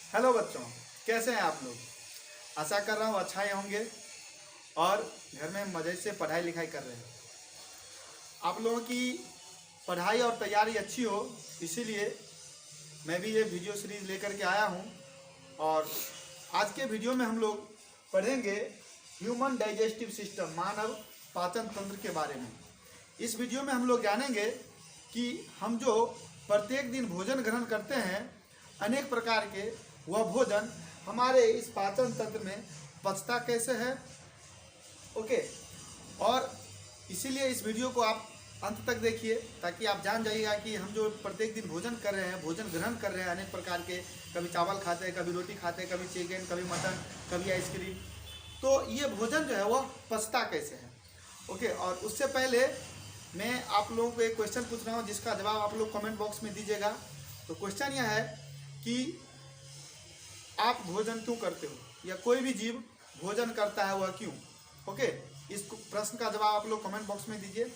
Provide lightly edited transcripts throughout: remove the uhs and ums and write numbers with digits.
Hello बच्चों, कैसे हैं आप लोग। आशा कर रहा हूँ अच्छा ही होंगे और घर में मज़े से पढ़ाई लिखाई कर रहे हैं। आप लोगों की पढ़ाई और तैयारी अच्छी हो, इसीलिए मैं भी ये वीडियो सीरीज लेकर के आया हूँ। और आज के वीडियो में हम लोग पढ़ेंगे ह्यूमन डाइजेस्टिव सिस्टम, मानव पाचन तंत्र के बारे में। इस वीडियो में हम लोग जानेंगे कि हम जो प्रत्येक दिन भोजन ग्रहण करते हैं, अनेक प्रकार के, वह भोजन हमारे इस पाचन तंत्र में पचता कैसे है। ओके, और इसीलिए इस वीडियो को आप अंत तक देखिए ताकि आप जान जाइएगा कि हम जो प्रत्येक दिन भोजन कर रहे हैं, भोजन ग्रहण कर रहे हैं अनेक प्रकार के, कभी चावल खाते हैं, कभी रोटी खाते हैं, कभी चिकन, कभी मटन, कभी आइसक्रीम, तो ये भोजन जो है वह पचता कैसे है। ओके, और उससे पहले मैं आप लोगों को एक क्वेश्चन पूछ रहा हूँ जिसका जवाब आप लोग कमेंट बॉक्स में दीजिएगा। तो क्वेश्चन यह है कि आप भोजन क्यों करते हो, या कोई भी जीव भोजन करता है वह क्यों। ओके, इस प्रश्न का जवाब आप लोग कमेंट बॉक्स में दीजिए।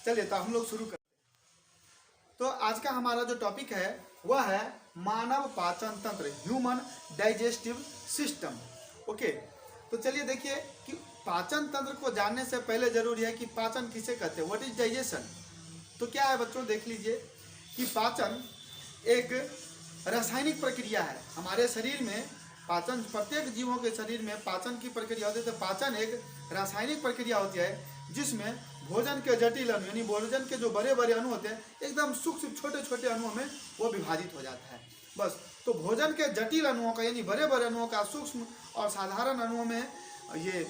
चलिए तो हम लोग शुरू करते हैं। तो आज का हमारा जो टॉपिक है वह है मानव पाचन तंत्र, ह्यूमन डाइजेस्टिव सिस्टम। ओके, तो चलिए देखिए कि पाचन तंत्र को जानने से पहले जरूरी है कि पाचन किसे कहते हैं, व्हाट इज डाइजेशन। तो क्या है बच्चों, देख लीजिए कि पाचन एक रासायनिक प्रक्रिया है हमारे शरीर में। पाचन, प्रत्येक जीवों के शरीर में पाचन की प्रक्रिया होती है। तो पाचन एक रासायनिक प्रक्रिया होती है जिसमें भोजन के जटिल अणु, यानी भोजन के जो बड़े बड़े अणु होते हैं, एकदम सूक्ष्म छोटे छोटे अणुओं में वो विभाजित हो जाता है। बस, तो भोजन के जटिल अणुओं का, यानी बड़े बड़े अणुओं का सूक्ष्म और साधारण अणुओं में ये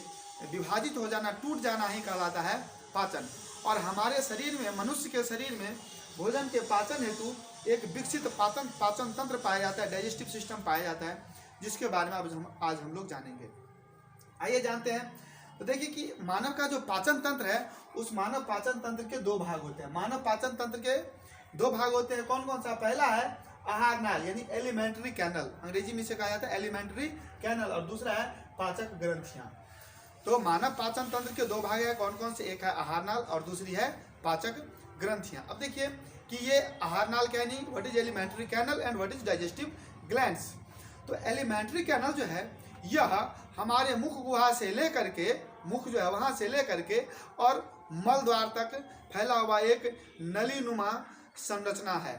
विभाजित हो जाना, टूट जाना ही कहलाता है पाचन। और हमारे शरीर में, मनुष्य के शरीर में भोजन के पाचन हेतु एक विकसित पाचन तंत्र पाया जाता है, डाइजेस्टिव सिस्टम पाया जाता है, जिसके बारे में आज हम लोग जानेंगे। आइए जानते हैं। तो देखिए कि मानव का जो पाचन तंत्र है, उस मानव पाचन तंत्र के दो भाग होते हैं। मानव पाचन तंत्र के दो भाग होते हैं, कौन कौन सा। पहला है आहार नाल, यानी एलिमेंट्री कैनल, अंग्रेजी में इसे कहा जाता है एलिमेंट्री कैनल, और दूसरा है पाचक ग्रंथियां। तो मानव पाचन तंत्र के दो भाग है, कौन कौन से, एक है आहार नाल और दूसरी है पाचक ग्रंथियां। अब देखिए कि ये आहार नाल क्या नहीं, what is alimentary canal and what is digestive glands. तो एलिमेंट्री कैनल जो है यह हमारे मुख गुहा से लेकर के, मुख जो है वहां से लेकर के और मल द्वार तक फैला हुआ एक नली नुमा संरचना है।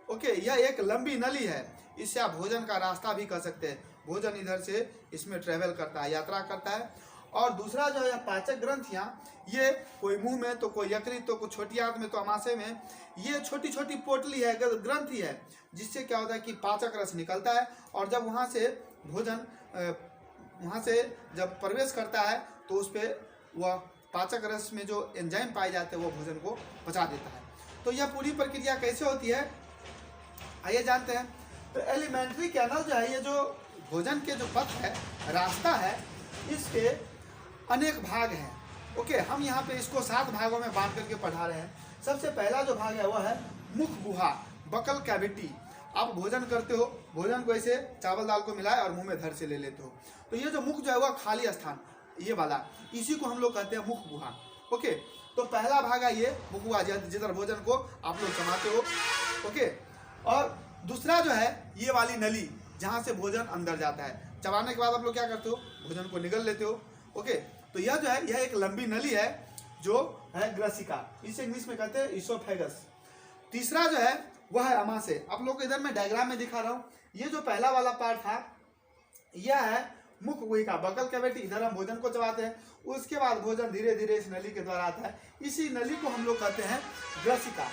ओके, यह एक लंबी नली है, इससे आप भोजन का रास्ता भी कह सकते हैं। भोजन इधर से इसमें ट्रेवल करता है, यात्रा करता है। और दूसरा जो है पाचक ग्रंथियां, ये कोई मुंह में, तो कोई यकृत, तो कोई छोटी आंत में, तो अमाशय में, ये छोटी छोटी पोटली है, ग्रंथि है, जिससे क्या होता है कि पाचक रस निकलता है। और जब वहां से भोजन वहां से जब प्रवेश करता है तो उस पर वह पाचक रस में जो एंजाइम पाए जाते हैं वो भोजन को पचा देता है। तो यह पूरी प्रक्रिया कैसे होती है, आइए जानते हैं। तो एलिमेंट्री कैनल जो है, ये जो भोजन के जो पथ है, रास्ता है, इसके अनेक भाग हैं। ओके, हम यहाँ पे इसको 7 भागों में बांट करके पढ़ा रहे हैं। सबसे पहला जो भाग है वह है मुख गुहा, बकल कैविटी। आप भोजन करते हो, भोजन को ऐसे चावल दाल को मिलाए और मुंह में धर से ले लेते हो, तो ये जो मुख जो है वह खाली स्थान, ये वाला, इसी को हम लोग कहते हैं मुख गुहा। ओके, तो पहला भाग है ये मुख गुहा, जिधर भोजन को आप लोग जमाते हो। ओके, और दूसरा जो है ये वाली नली, जहाँ से भोजन अंदर जाता है। चबाने के बाद आप लोग क्या करते हो, भोजन को निगल लेते हो। ओके, तो यह जो है यह एक लंबी नली है जो है ग्रसिका, इसे इंग्लिश में कहते हैं इसोफेगस। तीसरा जो है वह है अमाशय। आप लोग को इधर मैं डायग्राम में दिखा रहा हूँ। ये जो पहला वाला पार्ट था यह है मुख गुहिका, बकल कैविटी, इधर हम भोजन को चबाते हैं। उसके बाद भोजन धीरे धीरे इस नली के द्वारा आता है, इसी नली को हम लोग कहते हैं ग्रसिका।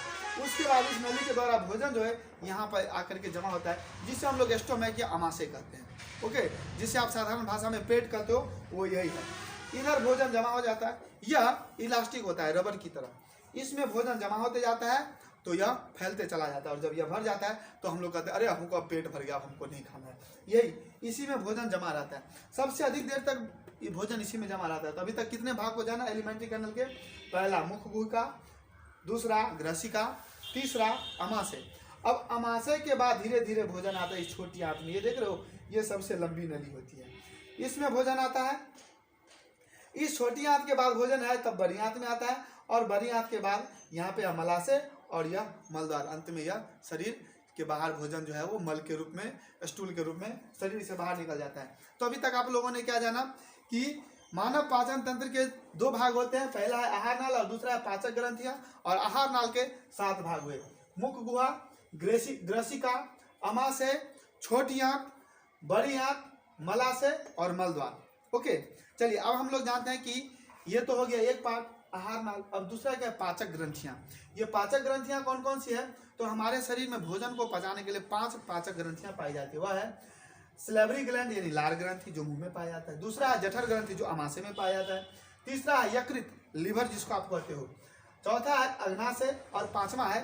उसके बाद इस नली के द्वारा भोजन जो है यहाँ पर आकर के जमा होता है, जिसे हम लोग स्टोमैक या अमाशय कहते हैं। ओके, जिसे आप साधारण भाषा में पेट कहते हो, वो यही है। इधर भोजन जमा हो जाता है, यह इलास्टिक होता है रबर की तरह, इसमें भोजन जमा होते जाता है तो यह फैलते चला जाता है। और जब यह भर जाता है तो हम लोग कहते हैं अरे हमको अब पेट भर गया, हमको नहीं खाना है। यही इसी में भोजन जमा रहता है, सबसे अधिक देर तक ये भोजन इसी में जमा रहता है। तो अभी तक कितने भाग को जाना एलिमेंट्री कैनल के, पहला मुख गुहिका, दूसरा ग्रसिका, तीसरा अमाशय। अब अमाशय के बाद धीरे धीरे भोजन आता है इस छोटी आंत में, ये देख रहे हो, ये सबसे लंबी नली होती है, इसमें भोजन आता है। इस छोटी आंत के बाद भोजन है तब बड़ी आंत में आता है, और बड़ी आंत के बाद यहाँ पे मलाशय और यह मलद्वार, अंत में यह शरीर कि बाहर भोजन जो है वो मल के रूप में, स्टूल के रूप में शरीर से बाहर निकल जाता है। तो अभी तक आप लोगों ने क्या जाना कि मानव पाचन तंत्र के 2 भाग होते हैं, पहला है आहार नाल और दूसरा है पाचक ग्रंथियां। और आहार नाल के 7 भाग हुए, मुख गुहा, ग्रसिका, अमाशय, छोटी आंत, बड़ी आंत, मलाशय और मलद्वार। ओके, चलिए अब हम लोग जानते हैं कि ये तो हो गया एक पार्ट आहार नाल। अब दूसरा क्या है, पाचक ग्रंथियां। ये पाचक ग्रंथियां कौन कौन सी है, तो हमारे शरीर में भोजन को पचाने के लिए 5 पाचक ग्रंथियां पाई जाती है। वह है स्लेवरी ग्लैंड यानी लार ग्रंथि जो मुंह में पाया जाता है, दूसरा है जठर ग्रंथि जो अमाशय में पाया जाता है, तीसरा है यकृत लीवर जिसको आप कहते हो, चौथा है अग्नाशय और पांचवा है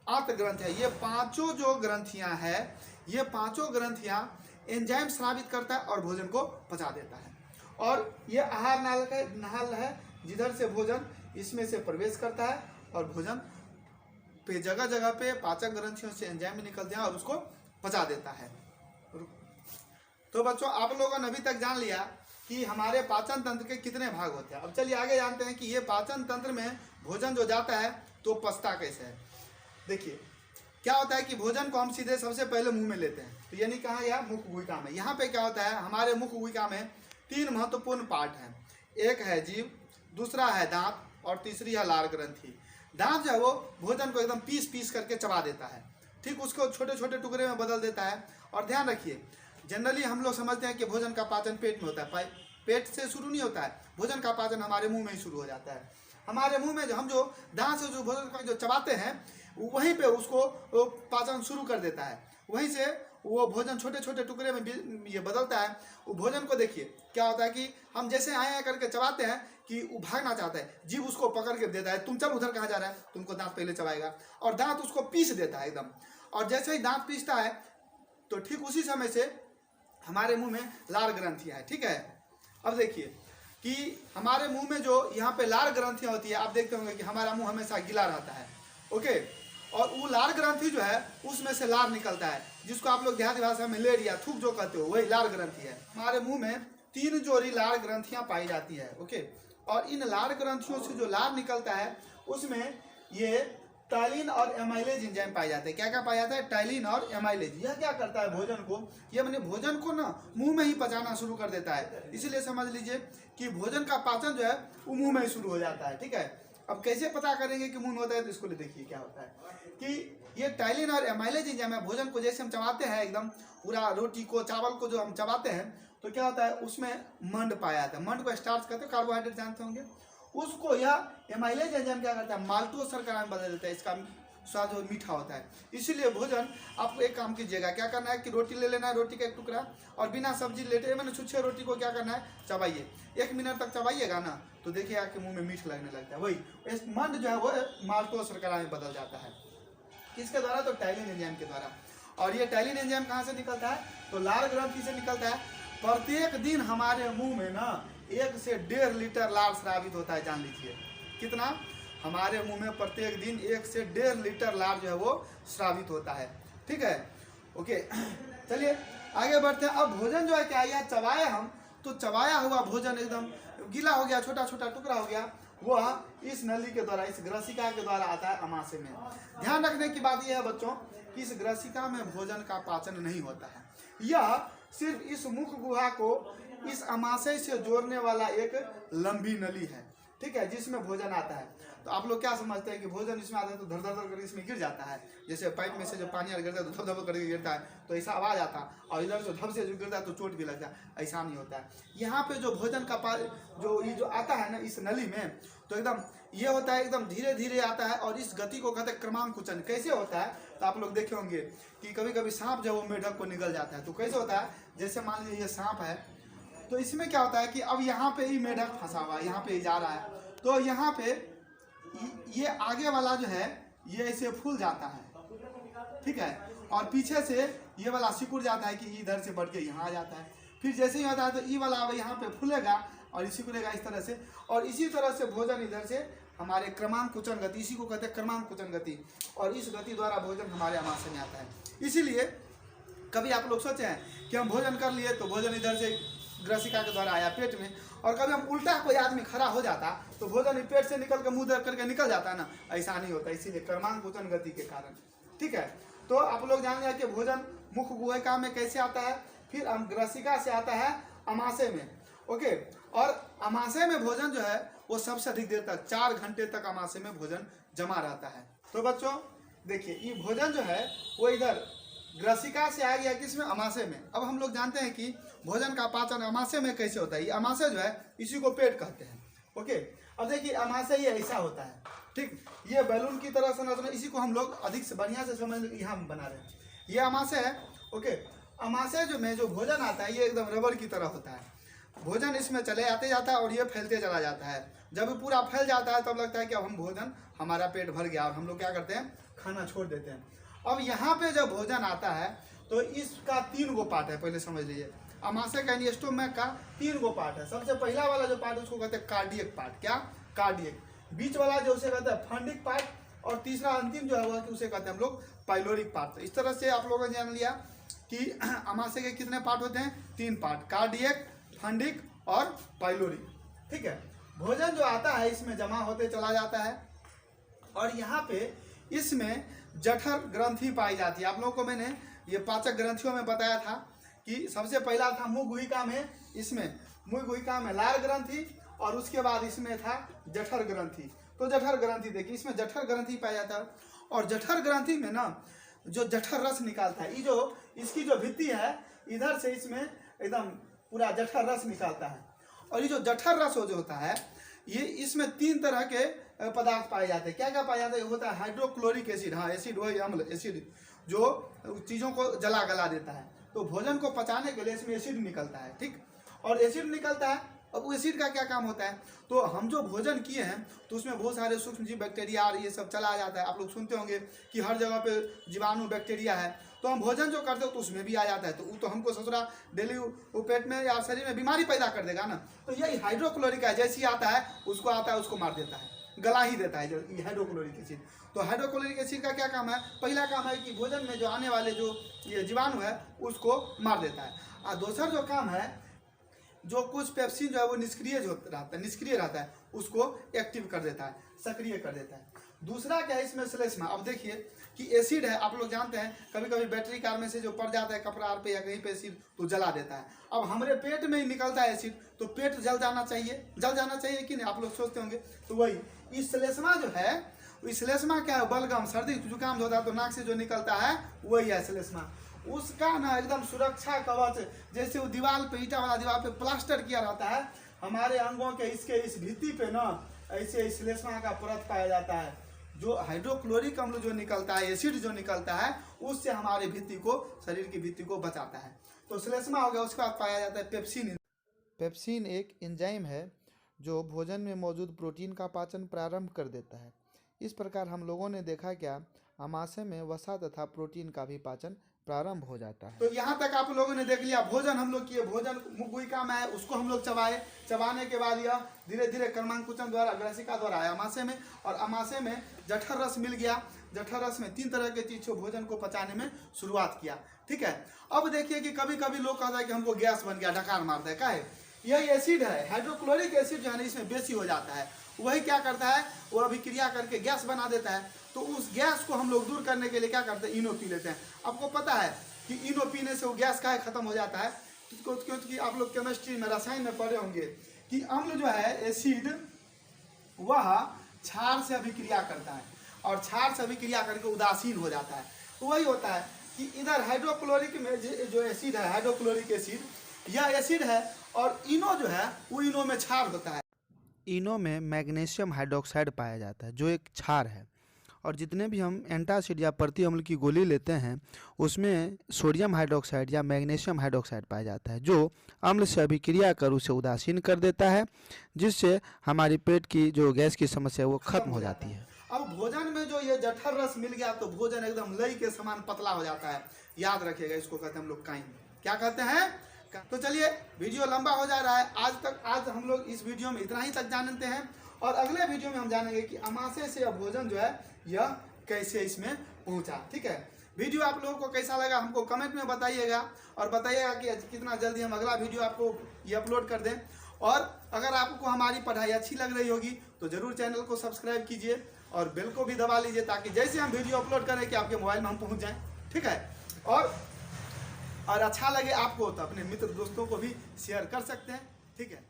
आंत ग्रंथि है। ये पांचों जो ग्रंथियां हैं, ये पांचों ग्रंथियां एंजाइम स्रावित करता है और भोजन को पचा देता है। और ये आहार नाल का नाल है जिधर से भोजन इसमें से प्रवेश करता है और भोजन पे जगह जगह पे पाचक ग्रंथियों से एंजाइम निकलते हैं और उसको पचा देता है। तो बच्चों आप लोगों ने अभी तक जान लिया कि हमारे पाचन तंत्र के कितने भाग होते हैं। अब चलिए आगे जानते हैं कि ये पाचन तंत्र में भोजन जो जाता है तो पचता कैसे है। देखिए क्या होता है कि भोजन को हम सीधे सबसे पहले मुंह में लेते हैं, तो यानी कहाँ, यह मुख गुहिका में। यहाँ पे क्या होता है, हमारे मुख गुहिका में 3 महत्वपूर्ण पार्ट हैं, एक है जीभ, दूसरा है दांत और तीसरी है लार ग्रंथि। दांत जो है वो भोजन को एकदम पीस पीस करके चबा देता है, ठीक उसको छोटे छोटे टुकड़े में बदल देता है। और ध्यान रखिए जनरली हम लोग समझते हैं कि भोजन का पाचन पेट में होता है, पेट से शुरू नहीं होता है, भोजन का पाचन हमारे मुंह में ही शुरू हो जाता है। हमारे मुंह में जो हम जो दांत से जो भोजन को जो चबाते हैं वहीं पे उसको पाचन शुरू कर देता है, वहीं से वो भोजन छोटे छोटे टुकड़े में ये बदलता है। वो भोजन को देखिए क्या होता है कि हम जैसे आए करके चबाते हैं कि वो भागना चाहता है, जीभ उसको पकड़ के देता है, तुम चल उधर कहाँ जा रहा है, तुमको दांत पहले चबाएगा, और दांत उसको पीस देता है एकदम। और जैसे ही दांत पीसता है तो ठीक उसी समय से हमारे मुंह में लार ग्रंथियां है, ठीक है। अब देखिए कि हमारे मुंह में जो यहाँ पे लार ग्रंथियां होती है, आप देखते होंगे कि हमारा मुंह हमेशा गीला रहता है, ओके, और वो लार ग्रंथि जो है उसमें से लार निकलता है, जिसको आप लोग देहाती भाषा में लेर या थूक जो कहते हो, वही लार ग्रंथि है। हमारे मुंह में 3 जोड़ी लार ग्रंथियां पाई जाती है, ओके, और इन लार ग्रंथियों से जो लार निकलता है उसमें ये टाइलिन और एमाइलेज एंजाइम पाए जाते हैं। क्या क्या पाया जाता है, टाइलिन और एमाइलेज। यह क्या करता है भोजन को, ये मैंने भोजन को ना मुंह में ही पचाना शुरू कर देता है, इसीलिए समझ लीजिए कि भोजन का पाचन जो है वो मुंह में ही शुरू हो जाता है, ठीक है। अब कैसे पता करेंगे कि मुंह में होता है, तो इसको देखिए क्या होता है कि ये टाइलिन और एमाइलेज एंजाइम है, भोजन को जैसे हम चबाते हैं एकदम पूरा रोटी को चावल को जो हम चबाते हैं तो क्या होता है उसमें मंड पाया जाता है, मंड को स्टार्च कहते हैं, कार्बोहाइड्रेट जानते होंगे, उसको यह एमाइलेज एंजाइम क्या करता है, माल्टोज शर्करा में बदल देता है, इसका स्वाद जो मीठा होता है। इसीलिए भोजन आपको एक काम कीजिएगा, क्या करना है कि रोटी ले लेना है, रोटी का एक टुकड़ा, और बिना सब्जी लेते मैंने छुच्छे रोटी को क्या करना है, चबाइए, 1 मिनट तक चबाइएगा ना तो देखिएगा कि मुंह में मीठ लगने लगता है। वही मंड जो है वो माल्टोज शर्करा में बदल जाता है, किसके द्वारा, तो टाइलिन एंजाइम के द्वारा। और ये टाइलिन एंजाइम कहाँ से निकलता है, तो लार ग्रंथि से निकलता है। प्रत्येक दिन हमारे मुंह में ना 1 से 1.5 लीटर लार स्रावित होता है, जान लीजिए कितना, हमारे मुंह में प्रत्येक दिन 1 से 1.5 लीटर लार जो है वो स्रावित होता है, ठीक है, ओके। चलिए आगे बढ़ते हैं। अब भोजन जो है क्या, यह चबाए हम तो चबाया हुआ भोजन एकदम गीला हो गया, छोटा छोटा टुकड़ा हो गया, वह इस नली के द्वारा, इस ग्रसिका के द्वारा आता है अमाशय में। ध्यान रखने की बात यह है बच्चों कि इस ग्रसिका में भोजन का पाचन नहीं होता है, यह सिर्फ इस मुख गुहा को इस अमाशय से जोड़ने वाला एक लंबी नली है, ठीक है, जिसमें भोजन आता है। तो आप लोग क्या समझते हैं कि भोजन इसमें आता है तो धर धर धर करके इसमें गिर जाता है, जैसे पाइप में से जो पानी गिरता है तो धब धब करके गिरता है तो ऐसा आवाज आता है, और इधर से धब से जो गिरता है तो चोट भी लगता है, ऐसा नहीं होता है। यहाँ पे जो भोजन का जो ये जो आता है ना इस नली में, तो एकदम ये होता है, एकदम धीरे धीरे आता है, और इस गति को कहते हैं क्रमांकुचन। कैसे होता है, तो आप लोग देखे होंगे कि कभी कभी सांप जो वो मेढक को निगल जाता है, तो कैसे होता है, जैसे मान लीजिए ये सांप है, तो इसमें क्या होता है कि अब यहाँ पे ही मेढक फंसा हुआ है, यहाँ पे ही जा रहा है, तो यहाँ पे ये आगे वाला जो है ये ऐसे फूल जाता है, ठीक है, और पीछे से ये वाला सिकुड़ जाता है कि इधर से बढ़ के यहाँ आ जाता है। फिर जैसे ही होता है तो ये वाला अब यहाँ पे फूलेगा और सिकुड़ेगा इस तरह से, और इसी तरह से भोजन इधर से हमारे क्रमांकुचन गति, इसी को कहते हैं क्रमांकुचन गति, और इस गति द्वारा भोजन हमारे आमाशय में आता है। इसीलिए कभी आप लोग सोचे हैं कि हम भोजन कर लिए तो भोजन इधर से ग्रसिका के द्वारा आया पेट में, और कभी हम उल्टा कोई आदमी खड़ा हो जाता तो भोजन पेट से निकल के मुंह करके निकल जाता है ना, ऐसा नहीं होता, इसीलिए क्रमांकुचन गति के कारण, ठीक है। तो आप लोग जान लिया कि भोजन मुख्य गुहिका में कैसे आता है, फिर ग्रसिका से आता है अमाशय में। ओके, और अमाशय में भोजन जो है वो सबसे अधिक देर तक 4 घंटे तक अमाशय में भोजन जमा रहता है। तो बच्चों देखिए, ये भोजन जो है वो इधर ग्रसिका से आ गया किसमें, अमाशय में। अब हम लोग जानते हैं कि भोजन का पाचन अमाशय में कैसे होता है। ये अमाशय जो है इसी को पेट कहते हैं। ओके, अब देखिए अमाशय ये ऐसा होता है, ठीक, ये बैलून की तरह संरचना, इसी को हम लोग अधिक से बढ़िया से समझ यहाँ बना रहे हैं। ये अमाशय है। ओके, अमाशय जो में जो भोजन आता है ये एकदम रबर की तरह होता है। भोजन इसमें चले आते जाता है और ये फैलते चला जाता है। जब पूरा फैल जाता है तब लगता है कि अब हम भोजन, हमारा पेट भर गया, और हम लोग क्या करते हैं, खाना छोड़ देते हैं। अब यहाँ पे जब भोजन आता है तो इसका 3 गो पार्ट है, पहले समझ लीजिए। अमाशय का स्टोमक का 3 गो पार्ट है। सबसे पहला वाला जो पार्ट है उसको कहते हैं कार्डियक पार्ट। क्या? कार्डियक। बीच वाला जो उसे कहते हैं फंडिक पार्ट, और तीसरा अंतिम जो है वो उसे कहते हैं हम लोग पाइलोरिक पार्ट। इस तरह से आप लोगों ने जान लिया कि अमाशय के कितने पार्ट होते हैं, 3 पार्ट, कार्डियक, फंडिक और पाइलोरिक। ठीक है, भोजन जो आता है इसमें जमा होते चला जाता है, और यहाँ पे इसमें जठर ग्रंथि पाई जाती है। आप लोगों को मैंने ये पाचक ग्रंथियों में बताया था कि सबसे पहला था मुख गुहिका में, इसमें मुख गुहिका में लार ग्रंथि, और उसके बाद इसमें था जठर ग्रंथि। तो जठर ग्रंथि देखिए, इसमें जठर ग्रंथि पाया जाता है, और जठर ग्रंथि में ना जो जठर रस निकालता है, ये जो इसकी जो भित्ति है इधर से इसमें एकदम पूरा जठर रस निकालता है। और ये जो जठर रस जो होता है ये इसमें 3 तरह के पदार्थ पाए जाते हैं। क्या क्या पाया जाता है? होता है हाइड्रोक्लोरिक एसिड, हाँ एसिड वही अम्ल एसिड जो चीज़ों को जला गला देता है। तो भोजन को पचाने के लिए इसमें एसिड निकलता है, ठीक, और एसिड निकलता है। अब वो एसिड का क्या काम होता है? तो हम जो भोजन किए हैं तो उसमें बहुत सारे सूक्ष्म जीव, बैक्टीरिया और ये सब चला जाता है। आप लोग सुनते होंगे कि हर जगह पे जीवाणु बैक्टीरिया है, तो हम भोजन जो करते हो तो उसमें भी आ जाता है। तो वो तो हमको ससुरा डेली वो पेट में या शरीर में बीमारी पैदा कर देगा ना। तो यही हाइड्रोक्लोरिक है, जैसे ही आता है उसको मार देता है, गला ही देता है जो हाइड्रोक्लोरिक एसिड। तो हाइड्रोक्लोरिक एसिड का क्या काम है? पहला काम है कि भोजन में जो आने वाले जो ये जीवाणु है उसको मार देता है। और दूसरा जो काम है, जो कुछ पेप्सिन जो है वो निष्क्रिय रहता है, उसको एक्टिव कर देता है, सक्रिय कर देता है। दूसरा क्या है इसमें श्लेष्मा। अब देखिए कि एसिड है, आप लोग जानते हैं कभी कभी बैटरी कार में से जो पड़ जाता है कपड़ा पे या कहीं पे एसिड तो जला देता है। अब हमारे पेट में ही निकलता है एसिड, तो पेट जल जाना चाहिए कि नहीं? आप लोग सोचते होंगे। तो वही इस श्लेष्मा जो है, इस श्लेष्मा क्या है, बलगम, सर्दी जुकाम जो होता है तो नाक से जो निकलता है वही है श्लेष्मा। उसका ना एकदम सुरक्षा कवच, जैसे वो दीवार पे, ईटा वाला दीवार पे प्लास्टर किया रहता है, हमारे अंगों के इसके इस भित्ति पे ना ऐसे श्लेष्मा का परत पाया जाता है। जो हाइड्रोक्लोरिक अम्ल जो निकलता है, एसिड जो निकलता है, उससे हमारे भित्ति को, शरीर की भित्ति को बचाता है। तो श्लेष्मा हो गया। उसके बाद पाया जाता है पेप्सिन। पेप्सिन एक एंजाइम है जो भोजन में मौजूद प्रोटीन का पाचन प्रारंभ कर देता है। इस प्रकार हम लोगों ने देखा क्या, अमाशय में वसा तथा प्रोटीन का भी पाचन प्रारंभ हो जाता है। तो यहाँ तक आप लोगों ने देख लिया, भोजन हम लोग किए, भोजन मुख गुहिका में है, उसको हम लोग चबाए, चबाने के बाद यह धीरे धीरे कर्मांकुचन द्वारा, ग्रसिका द्वारा आया अमाशय में, और अमाशय में जठर रस मिल गया। जठर रस में 3 तरह के चीज को भोजन को पचाने में शुरुआत किया। ठीक है, अब देखिए कि कभी कभी लोग कहता है कि हमको गैस बन गया, ढकार मारता है। क्या है? यह एसिड है, हाइड्रोक्लोरिक एसिड जो है ना इसमें बेसी हो जाता है। वही क्या करता है, वो अभिक्रिया करके गैस बना देता है। तो उस गैस को हम लोग दूर करने के लिए क्या करते हैं, इनो पी लेते हैं। आपको पता है कि इनो पीने से वो गैस का खत्म हो जाता है, क्योंकि आप लोग केमिस्ट्री में, रसायन में पढ़े होंगे कि अम्ल जो है एसिड वह क्षार से अभिक्रिया करता है, और क्षार से अभिक्रिया करके उदासीन हो जाता है। तो वही होता है कि इधर हाइड्रोक्लोरिक में जो एसिड है, हाइड्रोक्लोरिक एसिड, यह एसिड है, और इनो जो है वो इनो में क्षार होता है। इनो में मैग्नीशियम हाइड्रोक्साइड पाया जाता है जो एक क्षार है, और जितने भी हम एंटासिड या प्रति अम्ल की गोली लेते हैं उसमें सोडियम हाइड्रोक्साइड या मैग्नीशियम हाइड्रोक्साइड पाया जाता है, जो अम्ल से अभिक्रिया कर उसे उदासीन कर देता है, जिससे हमारी पेट की जो गैस की समस्या है वो खत्म हो जाती है। अब भोजन में जो ये जठर रस मिल गया तो भोजन एकदम लई के समान पतला हो जाता है। याद रखिएगा, इसको कहते हैं हम लोग काइन। क्या कहते हैं? तो चलिए, वीडियो लंबा हो जा रहा है। आज हम लोग इस वीडियो में इतना ही तक जानते हैं, और अगले वीडियो में हम जानेंगे कि अमाशय से भोजन जो है यह कैसे इसमें पहुंचा। ठीक है, वीडियो आप लोगों को कैसा लगा हमको कमेंट में बताइएगा, और बताइएगा कि कितना जल्दी हम अगला वीडियो आपको ये अपलोड कर दें। और अगर आपको हमारी पढ़ाई अच्छी लग रही होगी तो ज़रूर चैनल को सब्सक्राइब कीजिए और बेल को भी दबा लीजिए, ताकि जैसे हम वीडियो अपलोड करें कि आपके मोबाइल में हम पहुंच जाएं। ठीक है। और अच्छा लगे आपको तो अपने मित्र दोस्तों को भी शेयर कर सकते हैं, ठीक है।